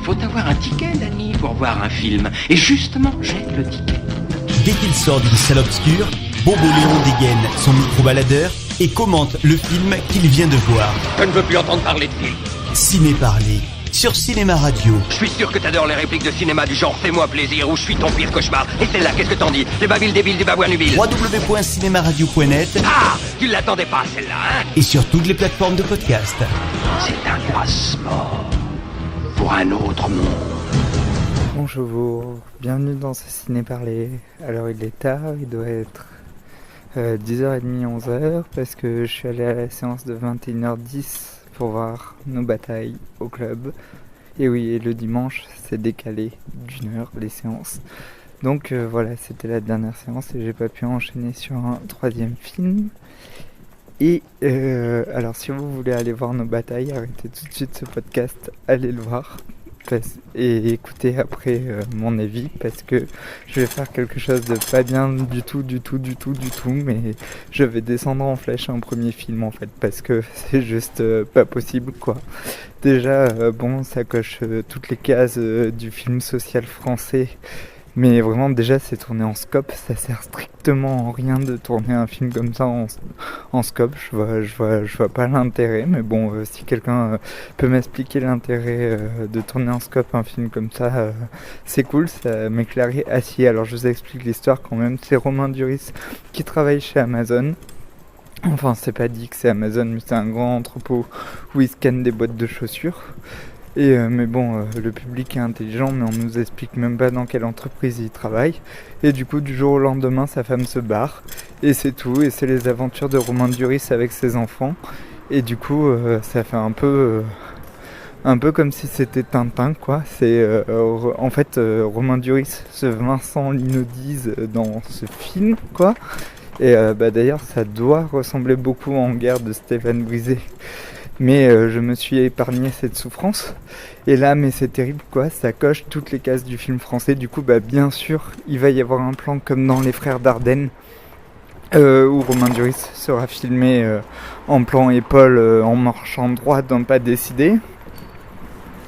Faut avoir un ticket, Danny, pour voir un film. Et justement, j'ai le ticket. Dès qu'il sort d'une salle obscure, Bobo Léon dégaine son micro-baladeur et commente le film qu'il vient de voir. Je ne veux plus entendre parler de film. Ciné Parler, sur Cinéma Radio. Je suis sûr que t'adores les répliques de cinéma du genre « Fais-moi plaisir » ou « Je suis ton pire cauchemar ». Et celle-là, qu'est-ce que t'en dis? Les babiles débiles du babouin nubile. www.cinemaradio.net. Ah, tu l'attendais pas, celle-là, hein? Et sur toutes les plateformes de podcast. C'est un passeport pour un autre monde. Bonjour, bienvenue dans ce Ciné Parler. Alors il est tard, il doit être 10h30, 11h, parce que je suis allé à la séance de 21h10 pour voir nos batailles au club. Et oui, et le dimanche, c'est décalé d'une heure les séances. Donc voilà, c'était la dernière séance et j'ai pas pu enchaîner sur un troisième film. Et alors si vous voulez aller voir nos batailles, arrêtez tout de suite ce podcast, allez le voir. Et écoutez après mon avis, parce que je vais faire quelque chose de pas bien du tout, mais je vais descendre en flèche un premier film en fait, parce que c'est juste pas possible quoi. Déjà bon, ça coche toutes les cases du film social français, mais vraiment déjà c'est tourné en scope, ça sert strictement en rien de tourner un film comme ça en scope, je vois pas l'intérêt, mais bon si quelqu'un peut m'expliquer l'intérêt de tourner en scope un film comme ça, c'est cool, ça m'éclairait assis. Alors je vous explique l'histoire quand même, c'est Romain Duris qui travaille chez Amazon. Enfin c'est pas dit que c'est Amazon, mais c'est un grand entrepôt où ils scannent des boîtes de chaussures. Et mais bon, le public est intelligent, mais on nous explique même pas dans quelle entreprise il travaille. Et du coup, du jour au lendemain, sa femme se barre. Et c'est tout. Et c'est les aventures de Romain Duris avec ses enfants. Et du coup, ça fait un peu comme si c'était Tintin, quoi. C'est en fait Romain Duris, ce Vincent Linodise dans ce film, quoi. Et d'ailleurs, ça doit ressembler beaucoup en Guerre de Stéphane Brisé. Mais je me suis épargné cette souffrance. Et là, mais c'est terrible quoi, ça coche toutes les cases du film français. Du coup, bien sûr, il va y avoir un plan comme dans Les Frères Dardenne, où Romain Duris sera filmé en plan épaule, en marchant droit d'un pas décidé.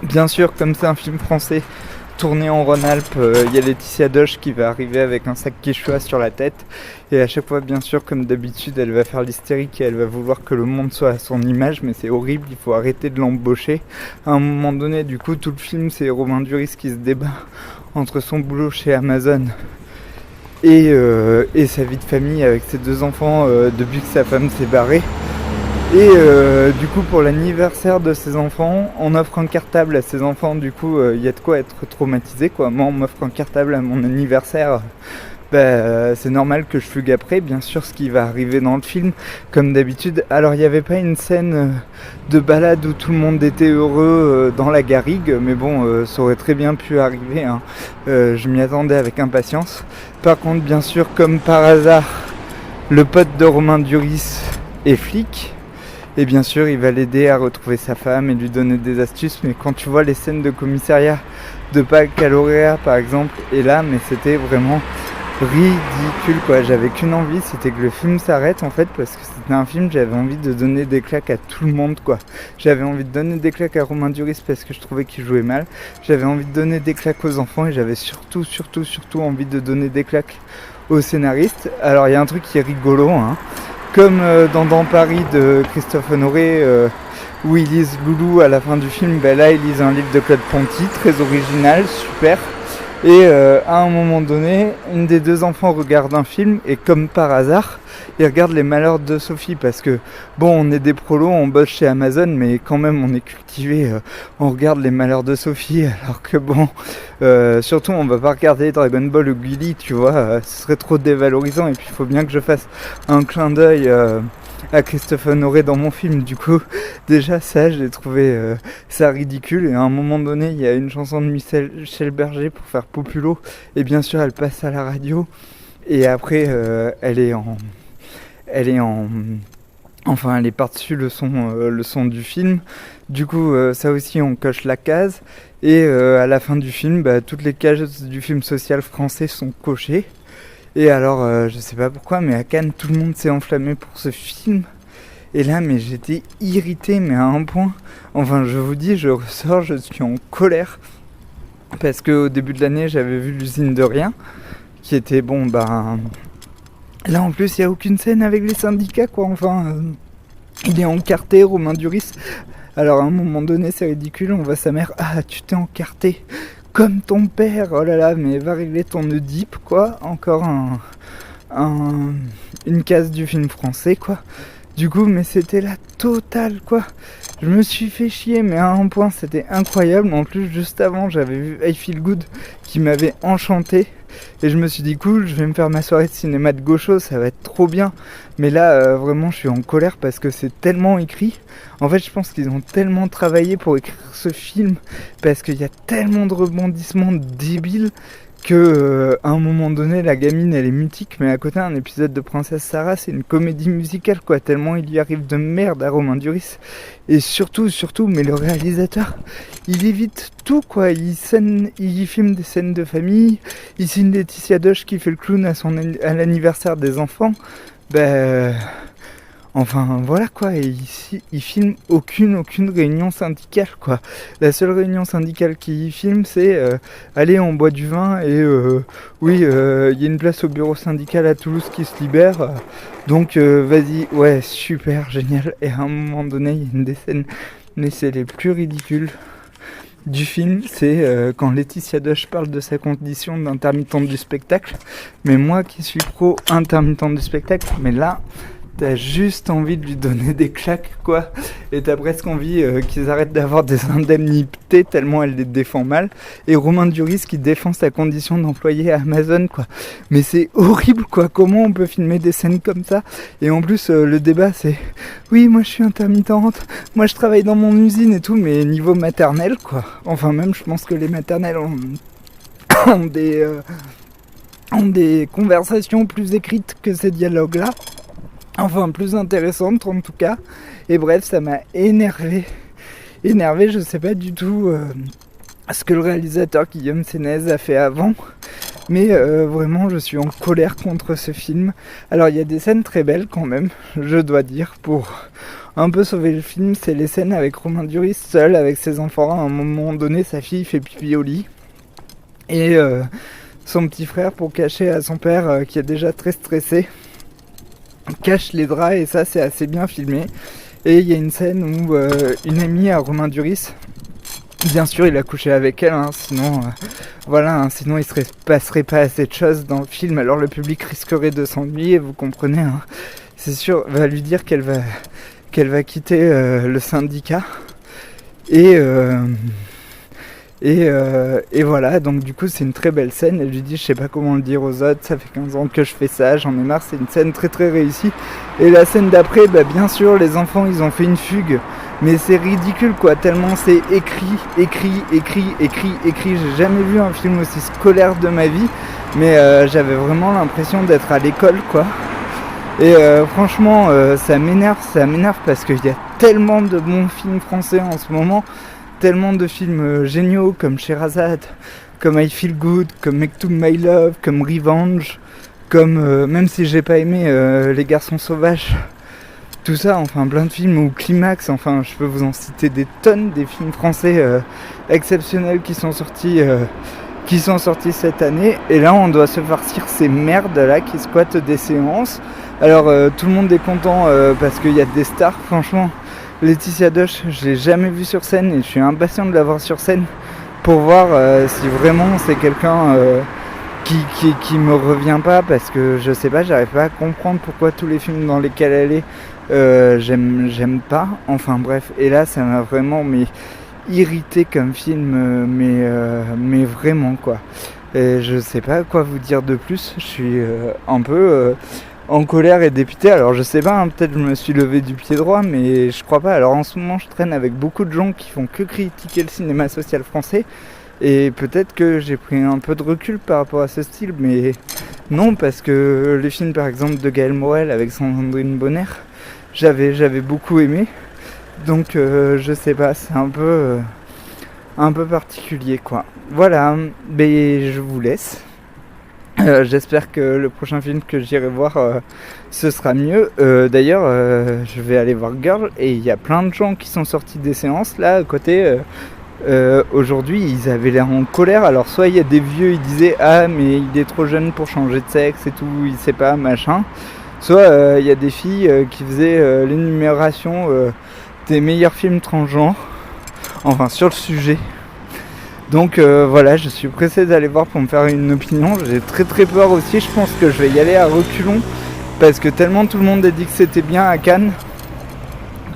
Bien sûr, comme c'est un film français tourné en Rhône-Alpes, il y a Laetitia Doche qui va arriver avec un sac Quechua sur la tête. Et à chaque fois, bien sûr, comme d'habitude, elle va faire l'hystérique et elle va vouloir que le monde soit à son image, mais c'est horrible, il faut arrêter de l'embaucher. À un moment donné, du coup, tout le film, c'est Romain Duris qui se débat entre son boulot chez Amazon et sa vie de famille avec ses deux enfants depuis que sa femme s'est barrée. Et du coup pour l'anniversaire de ses enfants, on offre un cartable à ses enfants, du coup il y a de quoi être traumatisé quoi. Moi on m'offre un cartable à mon anniversaire, c'est normal que je fugue après, bien sûr ce qui va arriver dans le film, comme d'habitude. Alors il n'y avait pas une scène de balade où tout le monde était heureux dans la garrigue, mais bon ça aurait très bien pu arriver, hein. Je m'y attendais avec impatience. Par contre bien sûr comme par hasard, le pote de Romain Duris est flic. Et bien sûr, il va l'aider à retrouver sa femme et lui donner des astuces. Mais quand tu vois les scènes de commissariat de baccalauréat, par exemple, et là, mais c'était vraiment ridicule, quoi. J'avais qu'une envie, c'était que le film s'arrête, en fait, parce que c'était un film, j'avais envie de donner des claques à tout le monde, quoi. J'avais envie de donner des claques à Romain Duris parce que je trouvais qu'il jouait mal. J'avais envie de donner des claques aux enfants et j'avais surtout envie de donner des claques aux scénaristes. Alors, il y a un truc qui est rigolo, hein. Comme dans Paris de Christophe Honoré, où ils lisent Loulou à la fin du film, là ils lisent un livre de Claude Ponty, très original, super. Et à un moment donné, une des deux enfants regarde un film et comme par hasard, il regarde Les Malheurs de Sophie parce que bon, on est des prolos, on bosse chez Amazon, mais quand même on est cultivé, on regarde Les Malheurs de Sophie, alors que bon, surtout on va pas regarder Dragon Ball ou Gulli, tu vois, ce serait trop dévalorisant et puis il faut bien que je fasse un clin d'œil à Christophe Honoré dans mon film. Du coup déjà ça j'ai trouvé ça ridicule, et à un moment donné il y a une chanson de Michel Berger pour faire populo et bien sûr elle passe à la radio et après elle est par-dessus le son du film. Du coup ça aussi on coche la case et à la fin du film toutes les cases du film social français sont cochées. Et alors, je sais pas pourquoi, mais à Cannes, tout le monde s'est enflammé pour ce film. Et là, mais j'étais irrité, mais à un point. Enfin, je vous dis, je ressors, je suis en colère. parce qu'au début de l'année j'avais vu l'usine de rien, qui était bon, ben là en plus il n'y a aucune scène avec les syndicats quoi, enfin il est encarté Romain Duris. Alors à un moment donné c'est ridicule, on voit sa mère, ah tu t'es encarté comme ton père, oh là là, mais va régler ton Oedipe quoi, encore une case du film français quoi. Du coup, mais c'était la totale quoi. Je me suis fait chier, mais à un point c'était incroyable. En plus, juste avant, j'avais vu I Feel Good qui m'avait enchanté. Et je me suis dit, cool, je vais me faire ma soirée de cinéma de gaucho, ça va être trop bien. Mais là, vraiment, je suis en colère parce que c'est tellement écrit. En fait, je pense qu'ils ont tellement travaillé pour écrire ce film parce qu'il y a tellement de rebondissements débiles que à un moment donné la gamine elle est mythique, mais à côté un épisode de Princesse Sarah c'est une comédie musicale quoi, tellement il lui arrive de merde à Romain Duris. Et surtout mais le réalisateur il évite tout quoi, il filme des scènes de famille, il signe Laetitia Doche qui fait le clown à l'anniversaire des enfants, enfin voilà quoi, et ici il filme aucune réunion syndicale quoi. La seule réunion syndicale qu'il filme c'est allez on boit du vin et oui il y a une place au bureau syndical à Toulouse qui se libère, donc vas-y, ouais super génial. Et à un moment donné il y a une des scènes, mais c'est les plus ridicules du film, c'est quand Laetitia Doche parle de sa condition d'intermittente du spectacle, mais moi qui suis pro intermittente du spectacle, mais là t'as juste envie de lui donner des claques quoi, et t'as presque envie qu'ils arrêtent d'avoir des indemnités tellement elle les défend mal. Et Romain Duris qui défend sa condition d'employé à Amazon quoi, mais c'est horrible quoi, comment on peut filmer des scènes comme ça. Et en plus le débat c'est oui moi je suis intermittente, moi je travaille dans mon usine et tout, mais niveau maternel quoi, enfin même je pense que les maternelles ont des conversations plus écrites que ces dialogues là, enfin plus intéressante en tout cas. Et bref, ça m'a énervé, je sais pas du tout ce que le réalisateur Guillaume Sénez a fait avant, mais vraiment je suis en colère contre ce film. Alors il y a des scènes très belles quand même, je dois dire, pour un peu sauver le film, c'est les scènes avec Romain Duris seul avec ses enfants. À un moment donné sa fille fait pipi au lit et son petit frère, pour cacher à son père qui est déjà très stressé, cache les draps, et ça c'est assez bien filmé. Et il y a une scène où une amie à Romain Duris, bien sûr il a couché avec elle, sinon sinon il se passerait pas assez de choses dans le film, alors le public risquerait de s'ennuyer, vous comprenez c'est sûr, va lui dire qu'elle va quitter le syndicat et voilà, donc du coup c'est une très belle scène. Elle lui dit je sais pas comment le dire aux autres, ça fait 15 ans que je fais ça, j'en ai marre, c'est une scène très très réussie. Et la scène d'après, bien sûr les enfants ils ont fait une fugue, mais c'est ridicule quoi, tellement c'est écrit. J'ai jamais vu un film aussi scolaire de ma vie, mais j'avais vraiment l'impression d'être à l'école quoi. Et franchement ça m'énerve parce qu'il y a tellement de bons films français en ce moment, tellement de films géniaux comme Sherazade, comme I Feel Good, comme Make to My Love, comme Revenge, comme même si j'ai pas aimé Les Garçons Sauvages, tout ça, enfin plein de films, ou Climax, enfin je peux vous en citer des tonnes, des films français exceptionnels qui sont sortis cette année. Et là on doit se farcir ces merdes là qui squattent des séances. Alors tout le monde est content parce qu'il y a des stars, franchement. Laetitia Doche, je l'ai jamais vue sur scène et je suis impatient de la voir sur scène pour voir si vraiment c'est quelqu'un qui me revient pas, parce que je sais pas, j'arrive pas à comprendre pourquoi tous les films dans lesquels elle est j'aime pas, enfin bref. Et là ça m'a vraiment irrité comme film, mais vraiment quoi. Et je sais pas quoi vous dire de plus, je suis un peu en colère et dépité. Alors je sais pas, peut-être je me suis levé du pied droit, mais je crois pas. Alors en ce moment je traîne avec beaucoup de gens qui font que critiquer le cinéma social français, et peut-être que j'ai pris un peu de recul par rapport à ce style, mais non, parce que les films par exemple de Gaël Morel avec Sandrine Bonner, j'avais beaucoup aimé, donc je sais pas, c'est un peu particulier quoi. Voilà, mais je vous laisse. J'espère que le prochain film que j'irai voir ce sera mieux. D'ailleurs je vais aller voir Girl, et il y a plein de gens qui sont sortis des séances là à côté Aujourd'hui ils avaient l'air en colère. Alors soit il y a des vieux, ils disaient ah mais il est trop jeune pour changer de sexe et tout, il sait pas machin. Soit il y a des filles qui faisaient l'énumération des meilleurs films transgenres, enfin sur le sujet. Donc voilà, je suis pressé d'aller voir pour me faire une opinion. J'ai très très peur aussi, je pense que je vais y aller à reculons parce que tellement tout le monde a dit que c'était bien à Cannes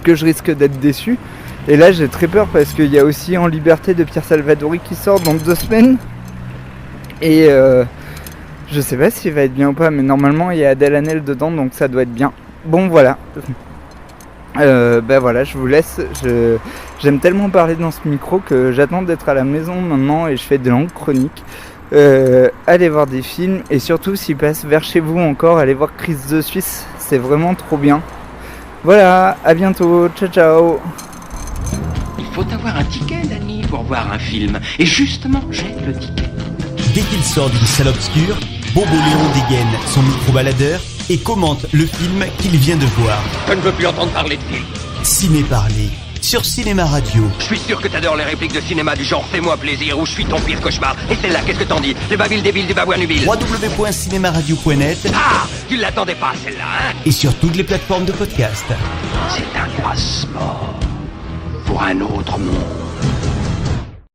que je risque d'être déçu. Et là j'ai très peur parce qu'il y a aussi En Liberté de Pierre Salvadori qui sort dans 2 semaines. Et je sais pas s'il va être bien ou pas, mais normalement il y a Adèle Haenel dedans, donc ça doit être bien. Bon voilà. Voilà, je vous laisse. J'aime tellement parler dans ce micro que j'attends d'être à la maison maintenant et je fais de longues chroniques. Allez voir des films et surtout s'ils passent vers chez vous encore, allez voir Chris the Suisse, c'est vraiment trop bien. Voilà, à bientôt, ciao ciao. Il faut avoir un ticket, Danny, pour voir un film. Et justement, j'ai le ticket. Dès qu'il sort d'une salle obscure, Bobo Léon dégaine son micro-baladeur et commente le film qu'il vient de voir. Je ne veux plus entendre parler de film. Ciné Parler, sur Cinéma Radio. Je suis sûr que t'adores les répliques de cinéma du genre fais-moi plaisir ou je suis ton pire cauchemar. Et celle-là, qu'est-ce que t'en dis? Les babiles débiles du babouin-nubil. www.cinemaradio.net. Ah, tu l'attendais pas celle-là, hein? Et sur toutes les plateformes de podcast. C'est un passeport pour un autre monde.